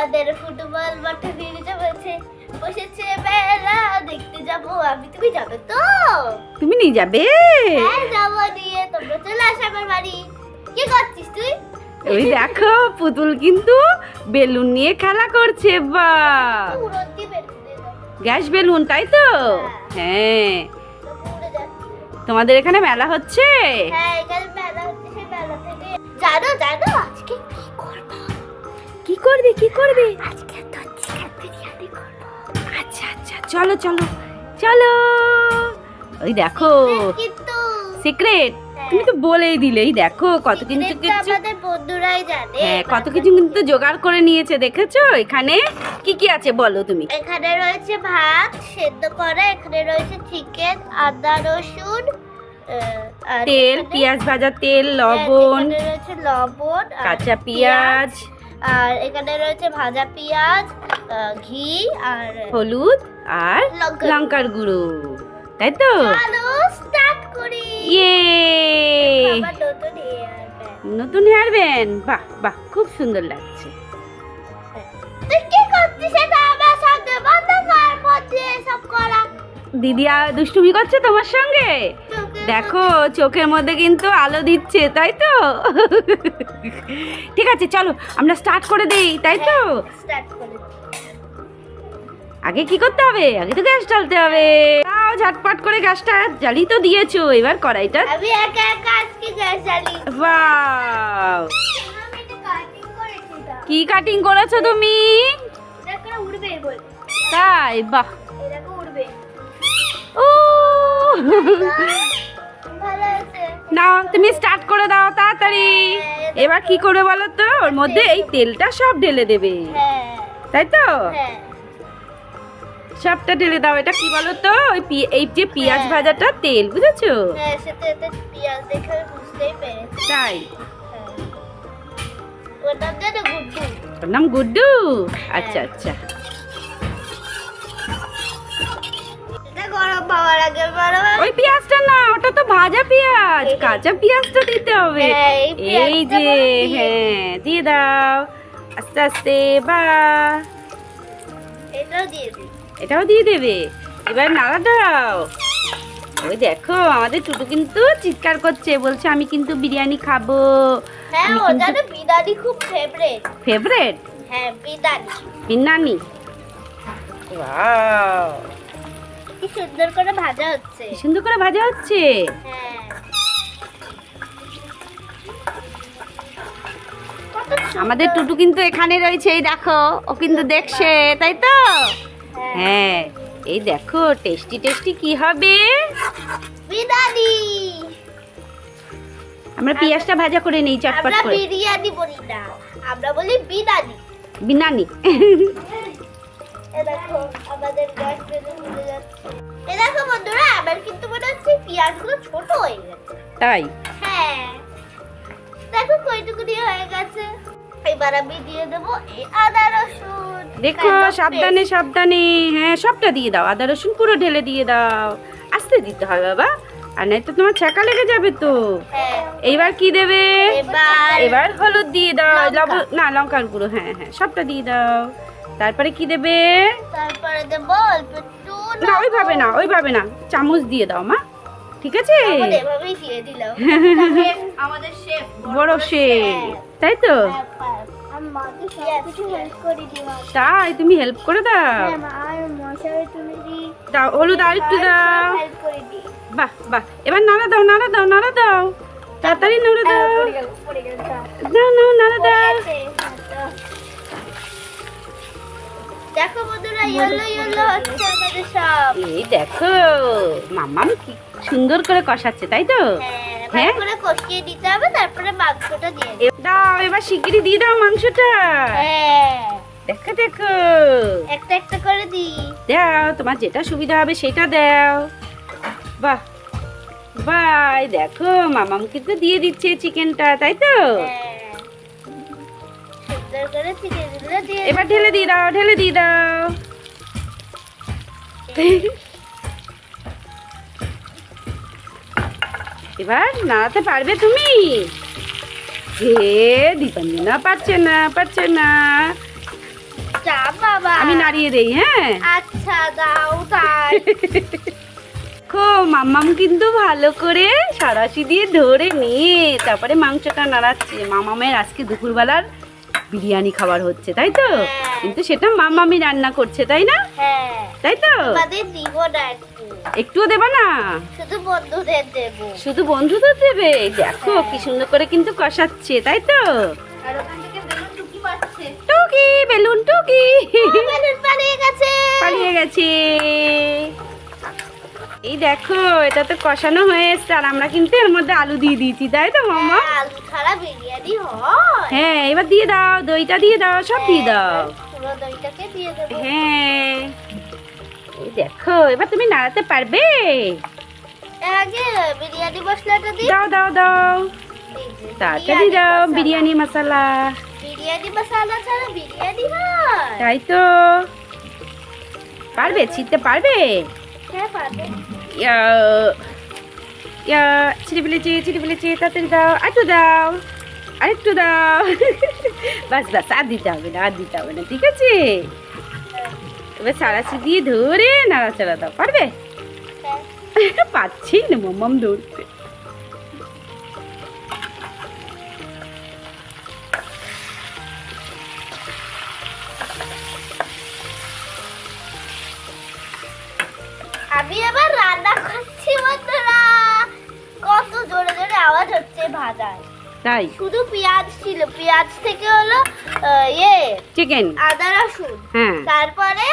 আমাদের ফুটবল মাঠে নিয়ে বলছে বসেছে মেলা দেখতে যাবো আমি, তুমি যাবে তো? তুমি নিয়ে যাবে? হ্যাঁ যাবো, নিয়ে তোমরা চলে আসো আমার বাড়ি। কি করছিস তুই? ওই দেখো পুতুল কিন্তু বেলুন নিয়ে খেলা করছে। বা উড়ন দিবে গ্যাস বেলুন, তাই তো? হ্যাঁ। তোমাদের এখানে মেলা হচ্ছে? হ্যাঁ এখানে মেলা হচ্ছে, সেই মেলা থেকে জানো জানো আজকে কি করব? কি করবে কি করবে? আজকে তো চিকেন বিরিয়ানি করব। আচ্ছা আচ্ছা, চলো চলো চলো। ওই দেখো কিন্তু সিক্রেট, তুমি তো বলেই দিলেই। দেখো কত কিছু কিছু আমাদের বন্ধুরাই জানে। হ্যাঁ, কত কিছু কিন্তু জোগাড় করে নিয়েছে, দেখেছো? এখানে কি কি আছে বলো তুমি? এখানে রয়েছে ভাত সেদ্ধ করা, এখানে রয়েছে চিকেন, আদা রসুন, আর তেল, এখানে- পেঁয়াজ ভাজা তেল, হ্যাঁ, লবণ, এখানে রয়েছে লবণ আর কাঁচা পেঁয়াজ, আর এখানে রয়েছে ভাজা পেঁয়াজ, ঘি আর হলুদ আর লঙ্কার গুঁড়ো, তাই তো? চলো স্টার্ট করি। ইয়ে, আমার নতুন হেয়ার ব্যান্ড। নতুন হেয়ার ব্যান্ড, বাহ বাহ, খুব সুন্দর লাগছে। তুই কি করছিস এটা আমার সাথে? বন্ধ কর মধ্যে সব করা। দিদি দুষ্টুমি করছে তোমার সঙ্গে? দেখো চোখের মধ্যে কিন্তু আলো দিচ্ছে, তাই তো? ঠিক আছে, চলো আমরা স্টার্ট করে দেই, তাই তো? স্টার্ট করি। আগে কি করতে হবে? আগে তো গ্যাস জ্বালতে হবে। তাও ঝটপট করে গ্যাসটা জ্বালিয়ে তো দিয়েছো, এবার কড়াইটা। আমি একা একা আজকে গ্যাস জ্বালি। ওয়াও, আমি এটা কাটিং করেছি দা। কি কাটিং করেছো তুমি? দেখো উড়বে বল। তাই, বাহ। দেখো উড়বে। ও ভালো আছে। নাও তুমি স্টার্ট করে দাও তাড়াতাড়ি। এবার কি করবে বলো তো? ওর মধ্যে এই তেলটা সব ঢেলে দেবে, হ্যাঁ তাই তো? হ্যাঁ সবটা ঢেলে দাও। এটা কি বলো তো? এই যে পেঁয়াজ হ্যাঁ। ভাজাটা তেল, বুঝেছো? হ্যাঁ, সেটা এতে পেঁয়াজ দেখে আমি বুঝতেই পেরেছি। তাই, হ্যাঁ। ওর নাম জানো? গুড্ডু। ওর নাম গুড্ডু? আচ্ছা আচ্ছা। এটা গরম হওয়ার আগে বারবার ওই পেঁয়াজটা না, ওটা তো ভাজা পেঁয়াজ, কাঁচা পেঁয়াজটা দিতে হবে। হ্যাঁ, এই এই পেঁয়াজটা যে, বলো দিয়ে। হ্যাঁ দিয়ে দাও আস্তে আস্তে। বা এটাও দিয়ে দিই। এটাও দিয়ে দেবে। এবার নাড়া দাও। ওই দেখো আমাদের টুটু কিন্তু চিৎকার করছে, বলছে আমি কিন্তু বিরিয়ানি খাবো। হ্যাঁ আমি ও কিন্তু জানো বিরিয়ানি খুব ফেভারিট। ফেভারিট হ্যাঁ বিরিয়ানি। বিরিয়ানি। ওয়াও, কি সুন্দর করে ভাজা হচ্ছে। কি সুন্দর করে ভাজা হচ্ছে। হ্যাঁ কত সুন্দর। আমাদের টুটু কিন্তু এখানে রয়েছে, এই দেখো ও কিন্তু দেখছে, তাই তো? হ্যাঁ হ্যাঁ, এই দেখো টেস্টি টেস্টি কি হবে। বিরিয়ানি। আমরা পেঁয়াজটা ভাজা করে নেই চটপট আমরা করে। বিরিয়ানি বলি না, আমরা বলি বিরিয়ানি। বিনানি। এ দেখো আমাদের গ্যাস বেলুন উড়ে যাচ্ছে। এ দেখো বন্ধুরা, আমার কিন্তু মনে হচ্ছে পেঁয়াজগুলো ছোট হয়ে গেছে। তাই, হ্যাঁ দেখো কয়টুকুনি হয়ে গেছে। এবার আমি দিয়ে দেবো এই আদা রসুন। দেখো সাবধানে সাবধানে। হ্যাঁ সবটা দিয়ে দাও, আদা রসুন পুরো ঢেলে দিয়ে দাও। আস্তে দিতে হবে বাবা, আর নাই তো তোমার ছ্যাঁকা লেগে যাবে তো। হ্যাঁ এইবার কি দেবে? এবার এবার হলুদ দিয়ে দাও, লঙ্কা। না লঙ্কার গুঁড়ো, হ্যাঁ হ্যাঁ সবটা দিয়ে দাও। তারপরে কি দেবে? তারপরে দেবো অল্প একটু না ওইভাবে না, ওইভাবে না, চামচ দিয়ে দাও মা, ঠিক আছে? লবণ। এভাবেই দিয়ে দিলাম। আমাদের শেফ বড় সে, তাই তো? আমি মাকে সবকিছু হেল্প করে দিই। তাই, তুমি হেল্প করে দাও। হ্যাঁ মা, আর মশারি তুলে দিই, দাও হলুদ আর একটু দাও। হেল্প করে দিই। বাহ বাহ, এবার নাড়া দাও নাড়া দাও নাড়া দাও, তাড়াতাড়ি নাড়া দাও। পড়ে গেল দাও নাও নাড়া দাও। দেখো বন্ধুরা, ইয়েলো ইয়েলো হচ্ছে আমাদের সব। এই দেখো মাম্মাম কি সুন্দর করে কষাচ্ছে, তাই তো? হ্যাঁ ভালো করে কষিয়ে দিতে হবে, তারপরে মাংসটা দিয়ে দিই। দাও এবার শিগগিরই দিয়ে দাও মাংসটা। হ্যাঁ দেখো দেখো, একটা একটা করে দিই। দাও তোমার যেটা সুবিধা হবে সেটা দাও। বাহ বাহ, এই দেখো মামাম কিন্তু দিয়ে দিচ্ছে চিকেনটা, তাই তো? হ্যাঁ সুন্দর করে চিকেনগুলো দিয়ে এবার ঢেলে দিয়ে দাও ঢেলে দিয়ে দাও। এবার নাড়াতে পারবে তুমি? হে দীপাঞ্জনা পারছে না পারছে না। আমি নাড়িয়ে দেই। হ্যাঁ আচ্ছা দাও তাই। মাম্মাম কিন্তু ভালো করে সাঁড়াশি দিয়ে ধরে নিয়ে তারপরে মাংসটা নাড়াচ্ছে। মামামের আজকে দুপুরবেলার বিরিয়ানি খাবার হচ্ছে, তাই তো? হ্যাঁ। কিন্তু সেটা মামামি রান্না করছে, তাই না? হ্যাঁ তাই তো? আমাদের দিব না একটু, একটুও দেবা না? শুধু বন্ধুদের দেবো। শুধু বন্ধুদের দেবে? দেখো কি সুন্দর করে কিন্তু কষাচ্ছে, তাই তো? আর ওখান থেকে বেলুন টুকি পাচ্ছে। টুকি, বেলুন টুকি বেলুন পালিয়ে গেছে। পালিয়ে গেছে। এই দেখো এটা তো কষানো হয়ে এসছে আর আমরা কিন্তু এর মধ্যে আলু দিয়ে দিয়েছি, তাই তো মামা? হ্যাঁ, আলু ছাড়া বিরিয়ানি হয়? হ্যাঁ এবার দিয়ে দাও, দইটা দিয়ে দাও, সব দিয়ে দাও। পুরো দইটাকে দিয়ে দেবো। হ্যাঁ এই দেখো এবার তুমি নাড়াতে পারবে? এর আগে বিরিয়ানি মশলাটা দিই। দাও দাও দাও, এই যে তাড়াতাড়ি দাও মশলা। বিরিয়ানি মশলা। বিরিয়ানি মশলা ছাড়া বিরিয়ানি হয়? তাই তো। পারবে ছিটতে পারবে? হ্যাঁ পারবে। ইয়া ইয়া ছিটে ফেলেছে তাড়াতাড়ি দাও, আরেকটু দাও, আরেকটু দাও বাস বাস আর দিতে হবে না, আর দিতে হবে না, ঠিক আছে? এবার সারাশি দিয়ে ধরে নাড়াচাড়া দাও। পারবে? হ্যাঁ। পাচ্ছি না মাম্মাম ধরতে। আমি এবার রান্না করছি বন্ধুরা, কত জোরে জোরে আওয়াজ হচ্ছে ভাজায়। তাই শুধু পেঁয়াজ ছিল, পেঁয়াজ থেকে হলো চিকেন, আদা রসুন, হ্যাঁ তারপরে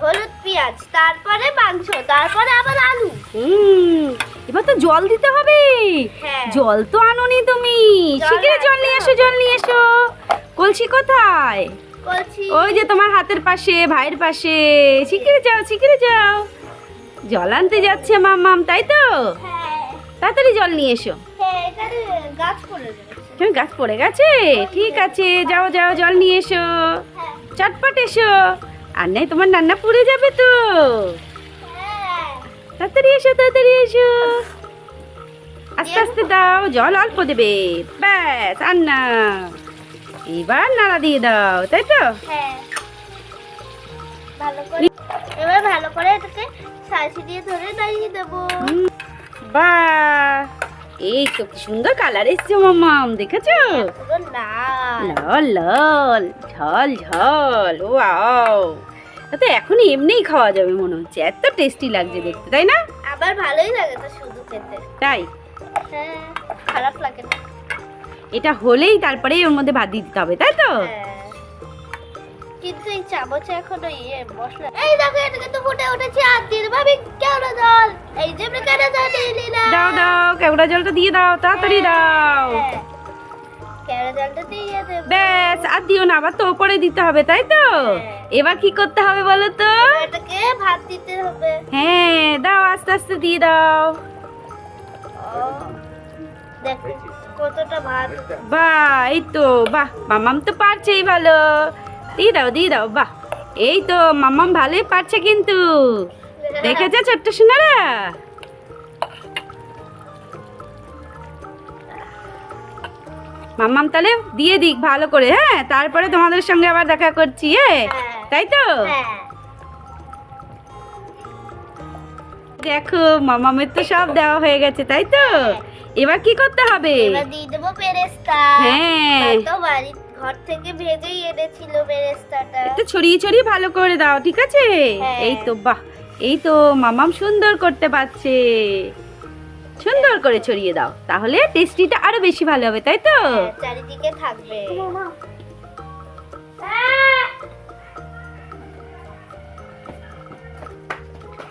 হলুদ পেঁয়াজ, তারপরে মাংস, তারপরে আবার আলু। এবার তো জল দিতে হবে। হ্যাঁ। জল তো আনোনি তুমি, জল শিগগিরই জল নিয়ে এসো, জল নিয়ে এসো। কলসি কোথায়? বলছি ওই যে তোমার হাতের পাশে, ভাইয়ের পাশে। শিগগিরই যাও, শিগগিরই যাও। জল আনতে যাচ্ছে মাম্মাম, তাই তো? হ্যাঁ তাড়াতাড়ি জল নিয়ে এসো। হ্যাঁ এখানে গাছ পড়ে যাচ্ছে। তুমি গাছ পড়ে গেছে? ঠিক আছে, যাও যাও জল নিয়ে এসো, হ্যাঁ চটপট এসো। আর নেই তোমার রান্না পুড়ে যাবে তো। হ্যাঁ তাড়াতাড়ি এসো, তাড়াতাড়ি এসো। আস্তে আস্তে দাও, জল অল্প দেবে, ব্যাস আর না। এবার নাড়া দিয়ে দাও, তাই তো? হ্যাঁ ভালো করে এবার ভালো করে এটাকে সাইসি দিয়ে ধরে দাঁড়িয়ে দেবো। বাহ, এই তো কি সুন্দর কালার এসছে মামাম, দেখেছো? পুরো লাল। লাল লাল, ঝাল ঝাল, ওয়াও। তো এখন এমনিই খাওয়া যাবে মনে হচ্ছে, এত টেস্টি লাগছে দেখতে, তাই না? আবার ভালোই লাগে তো শুধু খেতে। তাই হ্যাঁ খারাপ লাগে না। এটা হলেই তারপরেই ওর মধ্যে ভাত দিয়ে দিতে হবে, তাই তো? হ্যাঁ। কিন্তু এই চামচে এখনো মশলা। এই দেখো এটা কিন্তু ফুটে উঠেছে, আর দিয়ে ভাবি কেওড়া জল। এই যে আমরা কেওড়া জল দিয়ে দিলাম। দাও দাও, কেওড়া জলটা দিয়ে দাও, তাড়াতাড়ি দাও। হ্যাঁ, কেওড়া জলটা দিয়ে দেবো। ব্যাস আর দিও না, আবার তো ওপরে দিতে হবে, তাই তো? হ্যাঁ। এবার কি করতে হবে বলো তো? এটাকে ভাত দিতে হবে। হ্যাঁ দাও, আস্তে আস্তে দিয়ে দাও। ও, দেখো কতটা ভাত। বাহ, এই তো, বাহ মামাম তো পারছেই ভালো। দিয়ে দাও, দিয়ে দাও, বাহ। এই তো মামাম ভালোই পারছে কিন্তু, দেখেছো ছোট্ট সোনারা? মামাম তাহলে দিয়ে দিক ভালো করে, হ্যাঁ? তারপরে তোমাদের সঙ্গে আবার দেখা করছি, হ্যাঁ। তাই তো? হ্যাঁ দেখো মামামের তো সব দেওয়া হয়ে গেছে, তাই তো? এবার কি করতে হবে? এবার দিয়ে দেবো বেরেস্তা। হ্যাঁ। তো বাড়ি ঘর থেকে ভেজেই এনেছিল বেরেস্তাটা। একটু ছড়িয়ে ছড়িয়ে ভালো করে দাও, ঠিক আছে? হ্যাঁ। এই তো, বাহ, এই তো মামাম সুন্দর করতে পারছে। সুন্দর করে ছড়িয়ে দাও, তাহলে টেস্টিটা আরো বেশি ভালো হবে, তাই তো? হ্যাঁ, চারিদিকে থাকবে।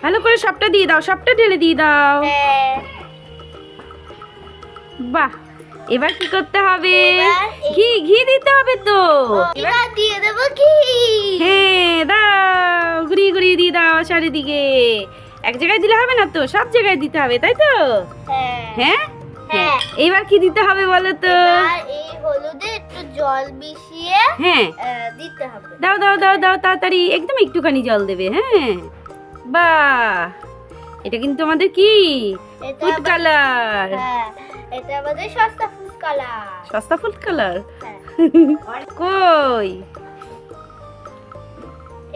ভালো করে সবটা দিয়ে দাও, সবটা ঢেলে দিয়ে দাও। হ্যাঁ বাহ, এবার কি করতে হবে? এবার ঘি, ঘি দিতে হবে তো। এবার দিয়ে দেবো কি? হ্যাঁ দাও, ঘুরিয়ে ঘুরিয়ে দিয়ে দাও চারিদিকে। এক জায়গায় দিলে হবে না তো, সব জায়গায় দিতে হবে, তাই তো? হ্যাঁ হ্যাঁ হ্যাঁ। হ্যাঁ। এবার কি দিতে হবে বলো তো? এবার এই হলুদে একটু জল মিশিয়ে হ্যাঁ দিতে হবে। দাও দাও দাও দাও, তাড়াতাড়ি, একদম একটুখানি জল দেবে, হ্যাঁ। বাহ, এটা কিন্তু আমাদের কি এটা ফুড আবার- কালার। হ্যাঁ এটা আমাদের সস্তা ফুড কালার। সস্তা ফুড কালার হ্যাঁ কই?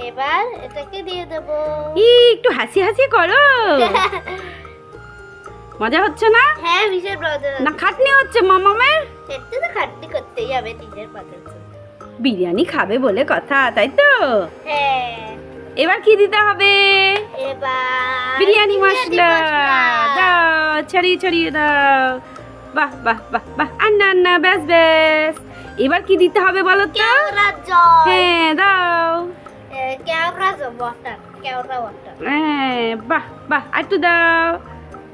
এবার এটাকে দিয়ে দেবো। একটু হাসি হাসি করো। মজা হচ্ছে না? হ্যাঁ ভীষণ মজা না খাটনি হচ্ছে মামামের? একটু তো খাটনি করতেই হবে নিজের পাতের জন্য। বিরিয়ানি খাবে বলে কথা, তাই তো? হ্যাঁ এবার কি দিতে হবে? এবার বিরিয়ানি মশলা দাও, ছড়িয়ে ছড়িয়ে দাও। বাহ বাহ বাহ বাহ, আন্না আন্না, ব্যাস ব্যাস। এবার কি দিতে হবে বলো তো? কেওড়া জল। হ্যাঁ দাও। কেওড়া জল ওয়াটার, কেওড়া ওয়াটার। হ্যাঁ বাহ বাহ, আর একটু দাও,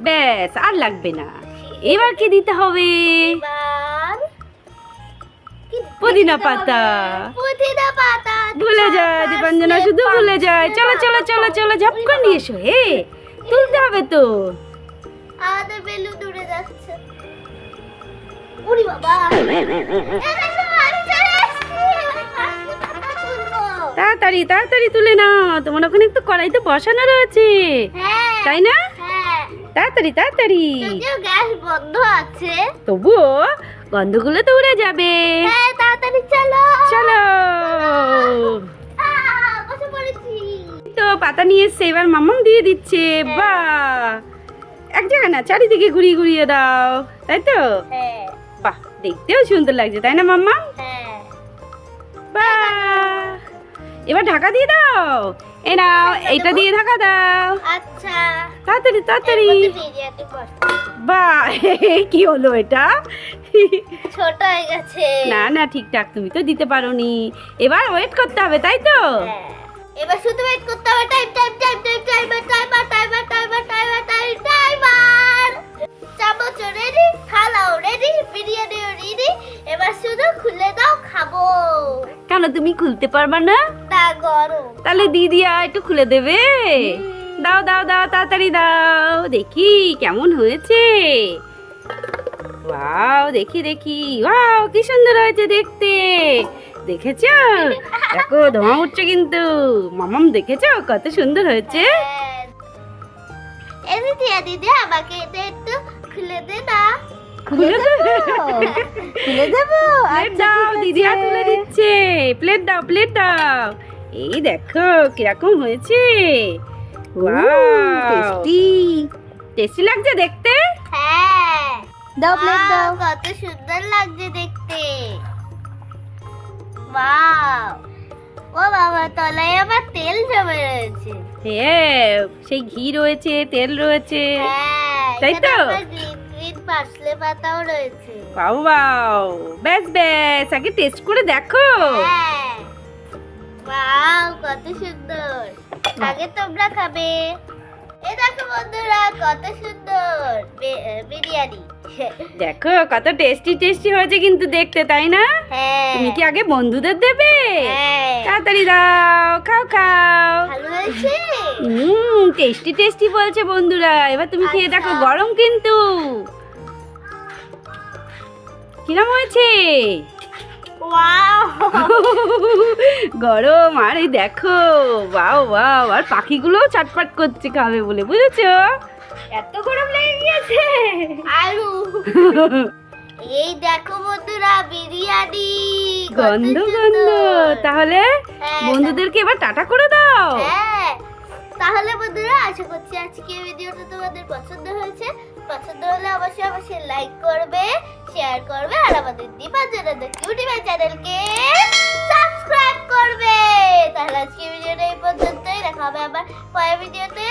ব্যাস আর লাগবে না। এবার কি দিতে হবে? এবার পুদিনা পাতা। পুদিনা পাতা ভুলে যায় দীপাঞ্জনা, শুধু ভুলে যায়। চলো চলো চলো চলো, ঝপ করে নিয়ে এসো। হে তুলতে হবে তো। আমাদের বেলুন উড়ে যাচ্ছে। উড়ি বাবা, আমি চলে এসেছি। এবার পাতা তুলবো। তাড়াতাড়ি তাড়াতাড়ি তুলে নাও, তোমার ওখানে একটু কড়াইতে বসানো রয়েছে, হ্যাঁ তাই না? হ্যাঁ, তাড়াতাড়ি তাড়াতাড়ি। যদিও গ্যাস বন্ধ আছে। তবুও গন্ধগুলো তো উড়ে যাবে। হ্যাঁ তাড়াতাড়ি চলো। চলো। বসে পড়েছি। তো পাতা নিয়ে এসছে, এবার মামাম দিয়ে দিচ্ছে। বাহ, এক জায়গায় না, চারিদিকে ঘুরিয়ে ঘুরিয়ে দাও, তাই তো? হ্যাঁ বাহ, দেখতেও সুন্দর লাগছে, তাই না মাম্মা? হ্যাঁ বাহ, এবার ঢাকা দিয়ে দাও। এ নাও, এইটা দিয়ে ঢাকা দাও। আচ্ছা, তাড়াতাড়ি তাড়াতাড়ি। এর মধ্যে বিরিয়ানি বসা। বাহ, কি হলো এটা? ছোট হয়ে গেছে। না না, ঠিকঠাক তুমি তো দিতে পারোনি। এবার ওয়েট করতে হবে, তাই তো? হ্যাঁ, এবার শুধু ওয়েট করতে হবে। Time time time time timer timer timer timer timer timer. চামচ রেডি, থালাও রেডি, বিরিয়ানিও রেডি। এবার শুধু খুলে দাও, খাবো। কেন তুমি খুলতে পারবা না? না গরম। তাহলে দিদিয়া একটু খুলে দেবে। দাও দাও দাও, তাড়াতাড়ি দাও, দেখি কেমন হয়েছে। ওয়াও, দেখি দেখি, ওয়াও কি সুন্দর হয়েছে দেখতে। দেখেছো? দেখো ধোঁয়া উঠছে কিন্তু। মামাম দেখেছো কত সুন্দর হয়েছে? এই দিয়া দিদি, আমাকে এটা একটু খুলে দে না। খুলে দেবে? খুলে দেবো। প্লেট দাও, দিদিয়া তুলে দিচ্ছে। প্লেট দাও, প্লেট দাও। এই দেখো কিরকম হয়েছে। ওয়াও, টেস্টি লাগছে দেখতে। হ্যাঁ, দাও প্লেট দাও। কত সুন্দর লাগছে দেখতে। ওয়াও, ও বাবা, তলায় আবার তেল জমে রয়েছে। হ্যাঁ, সেই ঘি রয়েছে, তেল রয়েছে। হ্যাঁ, তাই এখানে তো? আবার গ্রিন গ্রিন পার্সলে পাতাও রয়েছে। বাউ বাউ, ব্যাস ব্যাস, আগে টেস্ট করে দেখো। হ্যাঁ, ওয়াও কত সুন্দর। আগে তোমরা খাবে। এই দেখো বন্ধুরা, কত সুন্দর বিরিয়ানি। দেখো কত টেস্টি টেস্টি হয়েছে কিন্তু দেখতে, তাই না? হ্যাঁ তুমি কি আগে বন্ধুদের দেবে? হ্যাঁ, তাড়াতাড়ি দাও, খাও খাও। ভালো হয়েছে। টেস্টি টেস্টি বলছে বন্ধুরা। এবার তুমি খেয়ে দেখো, আচ্ছা। গরম কিন্তু। কিরম হয়েছে? ওয়াও, গরম। আর এই দেখো, বাও বাও, আর পাখিগুলো চটপট করছে খাবে বলে, বুঝেছো? এত গরম লেগে গিয়েছে। আলু। এই দেখো বন্ধুরা, বিরিয়ানি। কত গন্ধ গন্ধ। সুন্দর। তাহলে হ্যাঁ, বন্ধুদেরকে এবার টাটা করে দাও। হ্যাঁ, তাহলে বন্ধুরা আশা করছি আজকে ভিডিওটা তোমাদের পছন্দ হয়েছে। পছন্দ হলে অবশ্যই অবশ্যই লাইক করবে, শেয়ার করবে, আর আমাদের দীপাঞ্জনা দ্য কিউটি বাই চ্যানেলকে সাবস্ক্রাইব করবে। তাহলে আজকে ভিডিওটা এই পর্যন্তই। দেখা হবে আবার পরের ভিডিওতে।